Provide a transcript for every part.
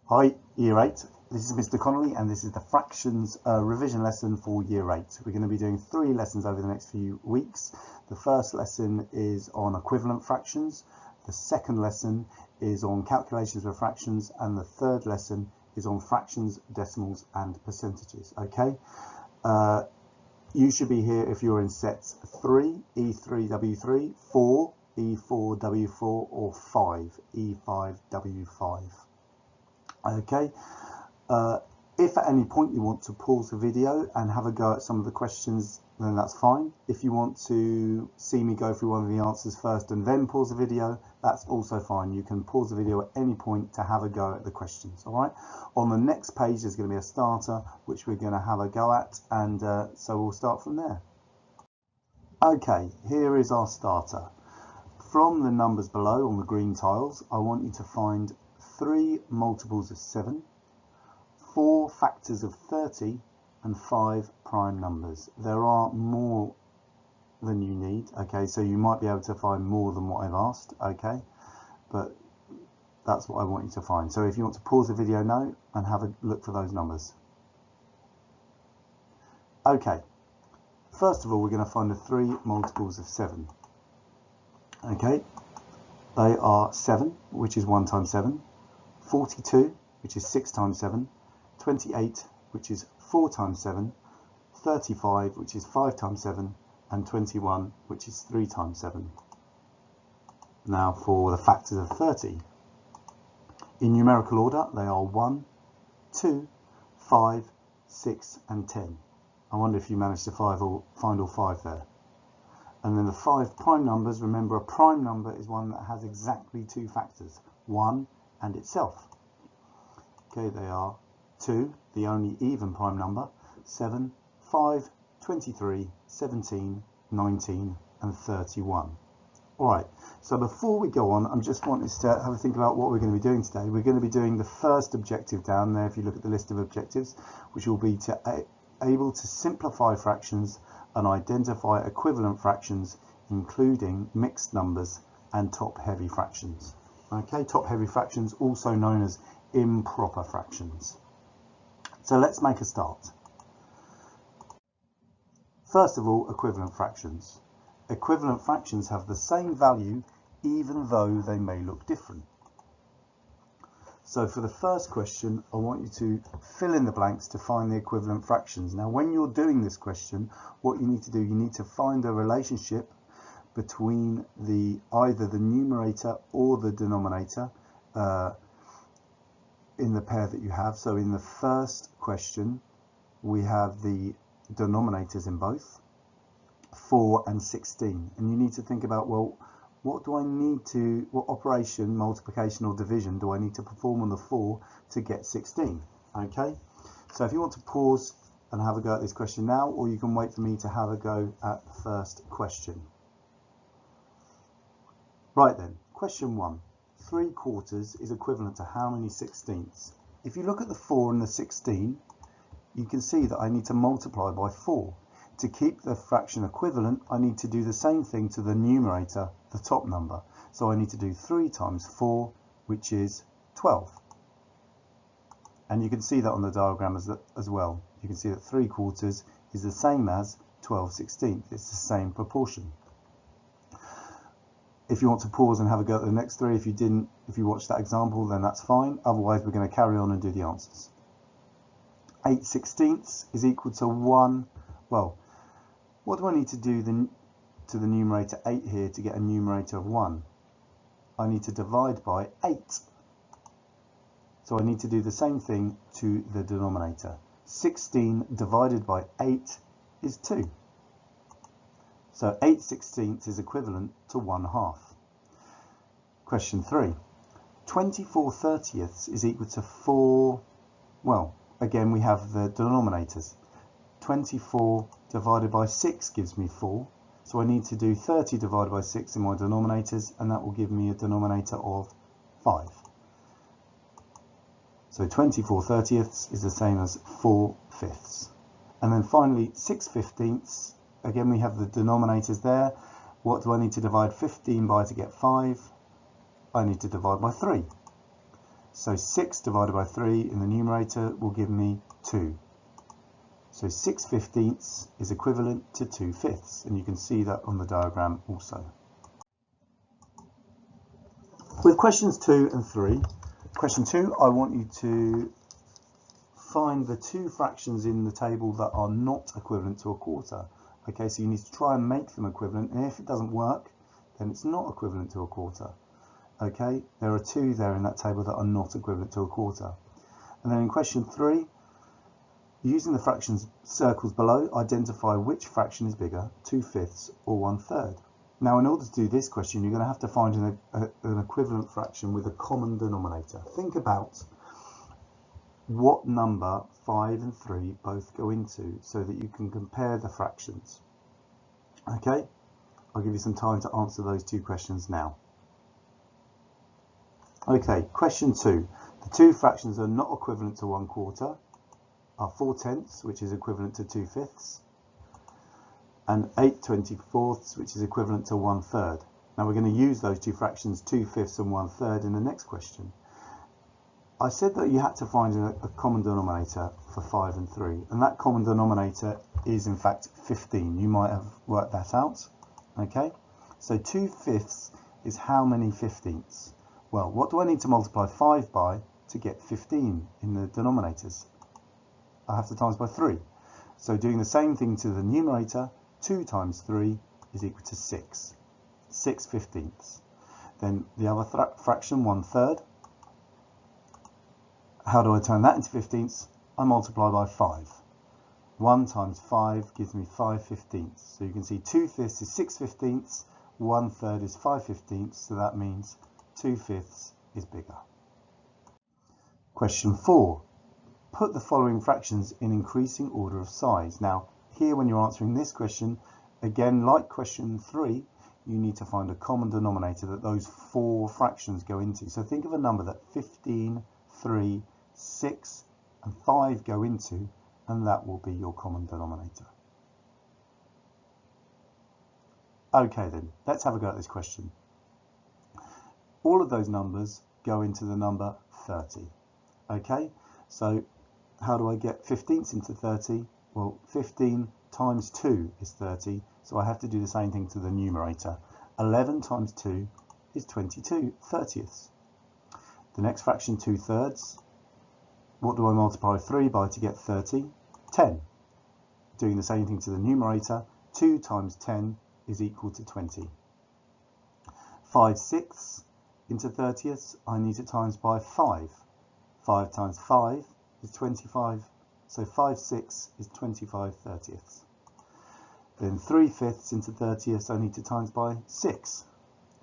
Hi, Year 8. This is Mr. Connolly and this is the fractions revision lesson for Year 8. We're going to be doing 3 lessons over the next few weeks. The first lesson is on equivalent fractions. The second lesson is on calculations with fractions, and the third lesson is on fractions, decimals and percentages. Okay. You should be here if you're in sets 3, E3W3, 4, E4W4 or 5, E5W5. Okay, if at any point you want to pause the video and have a go at some of the questions, then that's fine. If you want to see me go through one of the answers first and then pause the video, that's also fine. You can pause the video at any point to have a go at the questions. All right, on the next page there's going to be a starter which we're going to have a go at, and so we'll start from there. Okay, here is our starter. From the numbers below on the green tiles, I want you to find 3 multiples of 7, 4 factors of 30 and 5 prime numbers. There are more than you need, okay, so you might be able to find more than what I've asked, okay, but that's what I want you to find. So if you want to pause the video now and have a look for those numbers. Okay, first of all we're going to find the 3 multiples of 7. Okay, they are 7, which is 1 times 7, 42, which is 6 times 7, 28, which is 4 times 7, 35, which is 5 times 7, and 21, which is 3 times 7. Now for the factors of 30. In numerical order, they are 1, 2, 5, 6, and 10. I wonder if you managed to find all 5 there. And then the 5 prime numbers, remember a prime number is one that has exactly 2 factors, 1 and itself. Okay, they are 2, the only even prime number, 7, 5, 23, 17, 19 and 31. Alright, so before we go on, I'm just wanting to have a think about what we're going to be doing today. We're going to be doing the first objective down there, if you look at the list of objectives, which will be to able to simplify fractions and identify equivalent fractions, including mixed numbers and top-heavy fractions. Okay, top-heavy fractions, also known as improper fractions. So let's make a start. First of all, equivalent fractions. Equivalent fractions have the same value even though they may look different. So for the first question, I want you to fill in the blanks to find the equivalent fractions. Now when you're doing this question, what you need to do, you need to find a relationship between either the numerator or the denominator in the pair that you have. So in the first question, we have the denominators in both, 4 and 16. And you need to think about, well, what operation, multiplication or division, do I need to perform on the 4 to get 16? Okay, so if you want to pause and have a go at this question now, or you can wait for me to have a go at the first question. Right then, question 1. 3/4 is equivalent to how many 16ths? If you look at the 4 and the 16, you can see that I need to multiply by 4. To keep the fraction equivalent, I need to do the same thing to the numerator, the top number. So I need to do 3 times 4, which is 12. And you can see that on the diagram as well. You can see that 3/4 is the same as 12/16. It's the same proportion. If you want to pause and have a go at the next 3, if you watched that example, then that's fine. Otherwise, we're going to carry on and do the answers. 8/16 is equal to 1. Well, what do I need to do to the numerator 8 here to get a numerator of 1? I need to divide by 8. So I need to do the same thing to the denominator. 16 divided by 8 is 2. So 8/16 is equivalent to 1/2. Question 3. 24/30 is equal to 4. Well, again we have the denominators. 24 divided by 6 gives me 4. So I need to do 30 divided by 6 in my denominators, and that will give me a denominator of 5. So 24/30 is the same as 4/5. And then finally 6/15. Again, we have the denominators there. What do I need to divide 15 by to get 5? I need to divide by 3. So 6 divided by 3 in the numerator will give me 2. So 6/15 is equivalent to 2/5, and you can see that on the diagram also. With questions 2 and 3, question 2, I want you to find the two fractions in the table that are not equivalent to a quarter. Okay, so you need to try and make them equivalent, and if it doesn't work, then it's not equivalent to a quarter. Okay, there are two there in that table that are not equivalent to a quarter. And then in question 3, using the fractions circles below, identify which fraction is bigger, 2/5 or 1/3. Now, in order to do this question, you're going to have to find an equivalent fraction with a common denominator. Think about what number 5 and 3 both go into so that you can compare the fractions. Okay, I'll give you some time to answer those two questions now. Okay, question 2. The two fractions are not equivalent to 1/4 are 4/10, which is equivalent to 2/5, and 8/24, which is equivalent to 1/3. Now we're going to use those two fractions, 2/5 and 1/3, in the next question. I said that you had to find a common denominator for 5 and 3, and that common denominator is in fact 15. You might have worked that out. Okay, so 2/5 is how many 15ths? Well, what do I need to multiply 5 by to get 15 in the denominators? I have to times by 3. So doing the same thing to the numerator, 2 times 3 is equal to 6. 6/15. Then the other fraction, 1/3. How do I turn that into 15ths? I multiply by 5. 1 times 5 gives me 5/15. So you can see 2/5 is 6/15, 1/3 is 5/15, so that means 2/5 is bigger. Question 4. Put the following fractions in increasing order of size. Now, here when you're answering this question, again, like question 3, you need to find a common denominator that those 4 fractions go into. So think of a number that 15, 3, 6 and 5 go into, and that will be your common denominator. Okay then, let's have a go at this question. All of those numbers go into the number 30. Okay, so how do I get 15ths into 30? Well, 15 times 2 is 30, so I have to do the same thing to the numerator. 11 times 2 is 22 30ths. The next fraction, 2/3. What do I multiply 3 by to get 30? 10. Doing the same thing to the numerator, 2 times 10 is equal to 20. 5/6 into 30ths, I need to times by 5. 5 times 5 is 25, so 5/6 is 25 30ths. Then 3/5 into 30ths, I need to times by 6.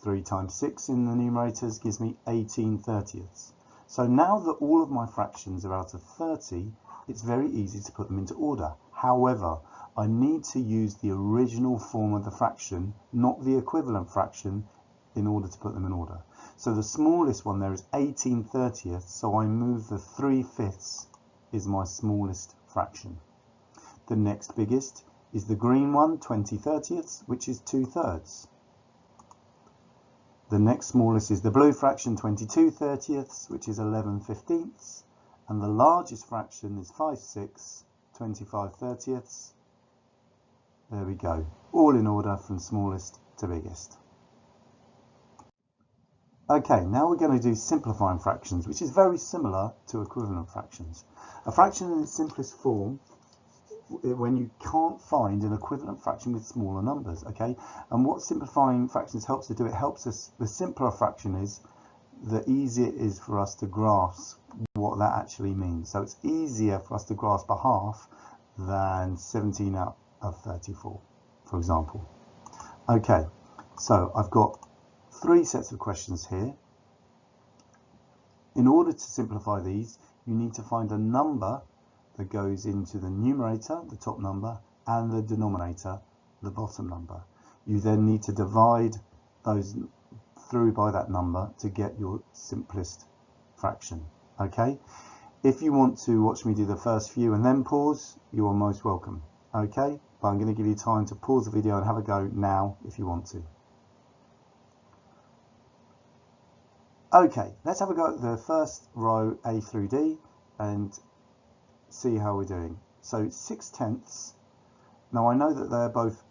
3 times 6 in the numerators gives me 18 30ths. So now that all of my fractions are out of 30, it's very easy to put them into order. However, I need to use the original form of the fraction, not the equivalent fraction, in order to put them in order. So the smallest one there is 18 30ths, so I move the 3/5 is my smallest fraction. The next biggest is the green one, 20 30ths, which is 2/3. The next smallest is the blue fraction, 22 30ths, which is 11 15ths. And the largest fraction is 5/6, 25 30ths. There we go, all in order from smallest to biggest. Okay, now we're going to do simplifying fractions, which is very similar to equivalent fractions. A fraction in its simplest form, when you can't find an equivalent fraction with smaller numbers, okay? And what simplifying fractions helps to do, it helps us, the simpler a fraction is, the easier it is for us to grasp what that actually means. So it's easier for us to grasp a half than 17 out of 34, for example. Okay, so I've got 3 sets of questions here. In order to simplify these, you need to find a number that goes into the numerator, the top number, and the denominator, the bottom number. You then need to divide those through by that number to get your simplest fraction. Okay? If you want to watch me do the first few and then pause, you are most welcome. Okay? But I'm going to give you time to pause the video and have a go now if you want to. Okay, let's have a go at the first row A through D and see how we're doing. So 6/10. Now I know that they're both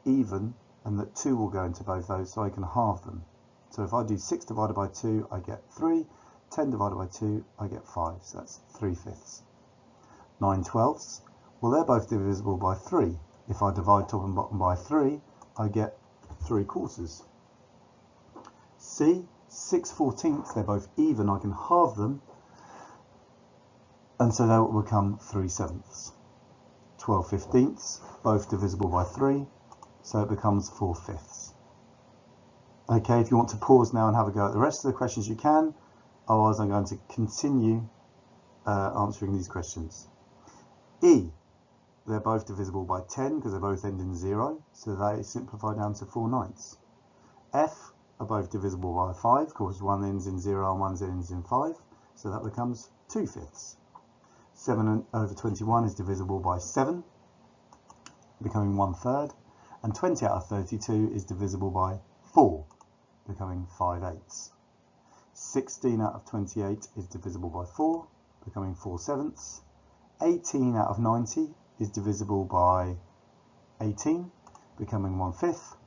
even and that 2 will go into both those, so I can halve them. So if I do 6 divided by 2, I get 3. 10 divided by 2, I get 5. So that's 3/5. 9/12. Well, they're both divisible by 3. If I divide top and bottom by 3, I get 3/4. C, 6/14. They're both even. I can halve them, and so they will become 3/7. 12/15. Both divisible by 3, so it becomes 4/5. Okay, if you want to pause now and have a go at the rest of the questions, you can. Otherwise, I'm going to continue answering these questions. E, they're both divisible by 10 because they both end in 0, so they simplify down to 4/9. F are both divisible by 5 because one ends in 0 and one ends in 5, so that becomes 2/5. 7/21 is divisible by 7, becoming 1/3, and 20 out of 32 is divisible by 4, becoming 5/8. 16 out of 28 is divisible by 4, becoming 4/7. 18 out of 90 is divisible by 18, becoming 1/5.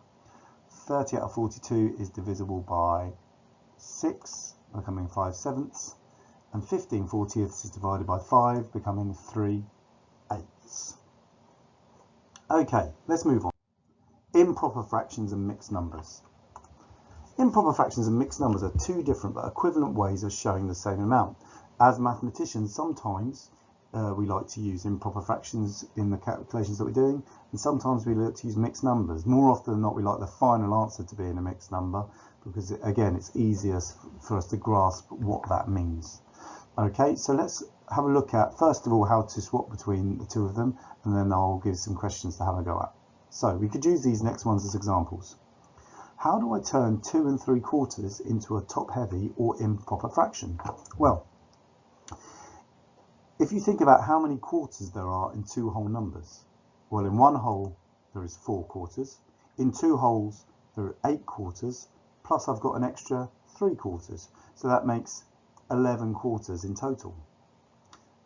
30 out of 42 is divisible by 6, becoming 5/7. And 15/40 is divided by 5, becoming 3/8. Okay, let's move on. Improper fractions and mixed numbers. Improper fractions and mixed numbers are two different but equivalent ways of showing the same amount. As mathematicians, sometimes we like to use improper fractions in the calculations that we're doing, and sometimes we like to use mixed numbers. More often than not, we like the final answer to be in a mixed number because, again, it's easier for us to grasp what that means. Okay, so let's have a look at, first of all, how to swap between the two of them, and then I'll give some questions to have a go at. So we could use these next ones as examples. How do I turn 2 3/4 into a top-heavy or improper fraction? Well, if you think about how many quarters there are in two whole numbers, well, in one whole there is 4 quarters, in two wholes there are 8 quarters, plus I've got an extra 3/4, so that makes 11 quarters in total.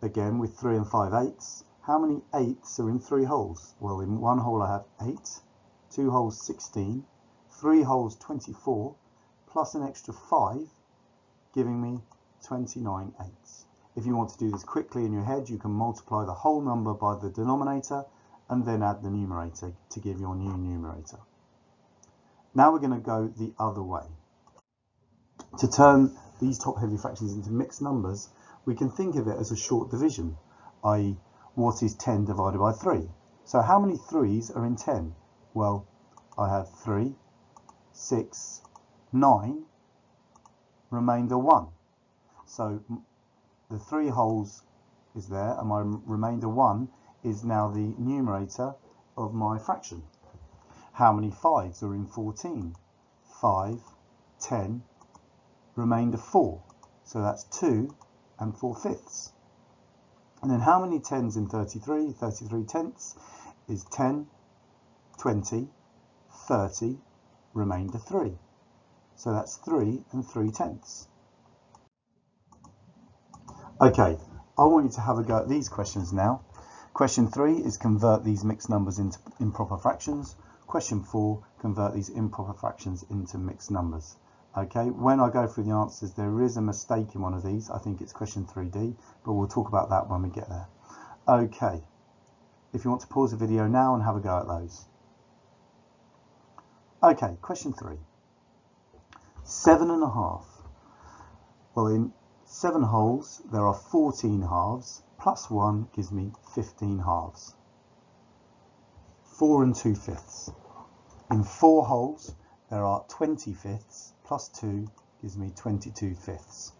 Again, with 3 and 5/8, how many 8s are in 3 holes? Well, in one hole I have 8, 2 holes 16, 3 holes 24, plus an extra 5, giving me 29 8s. If you want to do this quickly in your head, you can multiply the whole number by the denominator and then add the numerator to give your new numerator. Now we're going to go the other way. To turn these top-heavy fractions into mixed numbers, we can think of it as a short division, i.e. what is 10 divided by 3? So how many 3s are in 10? Well, I have 3, 6, 9, remainder 1. So the 3 holes is there, and my remainder 1 is now the numerator of my fraction. How many 5s are in 14? 5, 10, remainder 4. So that's 2 and 4/5. And then how many 10s in 33? 33 tenths is 10, 20, 30, remainder 3. So that's 3 and 3/10. Okay, I want you to have a go at these questions now. Question 3 is convert these mixed numbers into improper fractions. Question 4, convert these improper fractions into mixed numbers. Okay, when I go through the answers, there is a mistake in one of these. I think it's question 3D, but we'll talk about that when we get there. Okay, if you want to pause the video now and have a go at those. Okay, question 3. 7.5. Well, in 7 holes, there are 14 halves, plus 1 gives me 15 halves. 4 2/5. In 4 holes, there are 20/5, plus 2 gives me 22/5.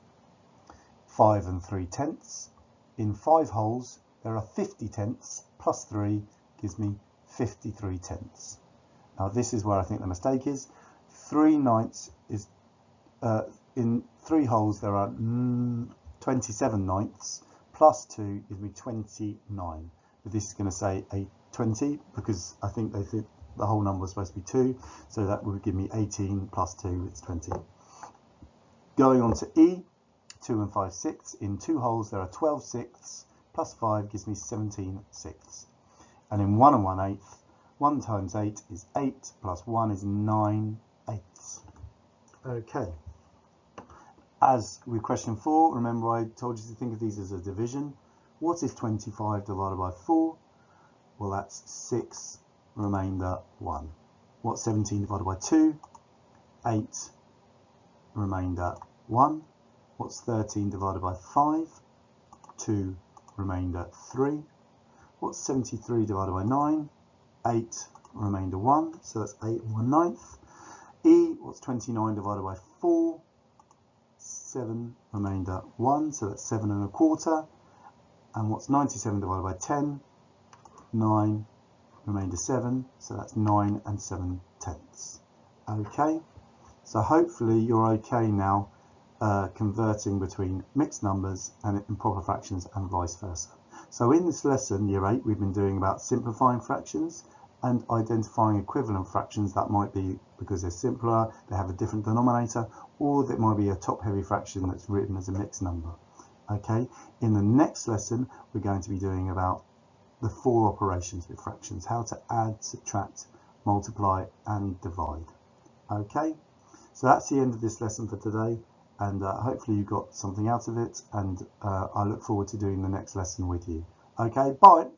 5 3/10. In 5 holes, there are 50 tenths, plus 3 gives me 53 tenths. Now this is where I think the mistake is. 3/9 is, in 3 holes there are 27/9, plus 2 gives me 29. But this is going to say a 20 because I think they think the whole number was supposed to be 2, so that would give me 18 plus 2, it's 20. Going on to E, 2 and 5 sixths. In 2 wholes there are 12 sixths, plus 5 gives me 17 sixths. And in 1 and 1/8, 1 times 8 is 8, plus 1 is 9 eighths. Okay. As with question 4, remember I told you to think of these as a division. What is 25 divided by 4? Well, that's 6 remainder 1. What's 17 divided by 2? 8 remainder 1. What's 13 divided by 5? 2 remainder 3. What's 73 divided by 9? 8 remainder 1. So that's 8 and 1/9. E, what's 29 divided by 4? 7 remainder 1. So that's 7 and 1/4. And what's 97 divided by 10? 9 remainder 7. So that's 9 and 7/10. Okay. So hopefully you're okay now converting between mixed numbers and improper fractions and vice versa. So in this lesson, Year 8, we've been doing about simplifying fractions and identifying equivalent fractions. That might be because they're simpler, they have a different denominator, or that might be a top-heavy fraction that's written as a mixed number. Okay. In the next lesson, we're going to be doing about the 4 operations with fractions, how to add, subtract, multiply, and divide. Okay. So that's the end of this lesson for today, and hopefully you got something out of it, and I look forward to doing the next lesson with you. Okay, bye.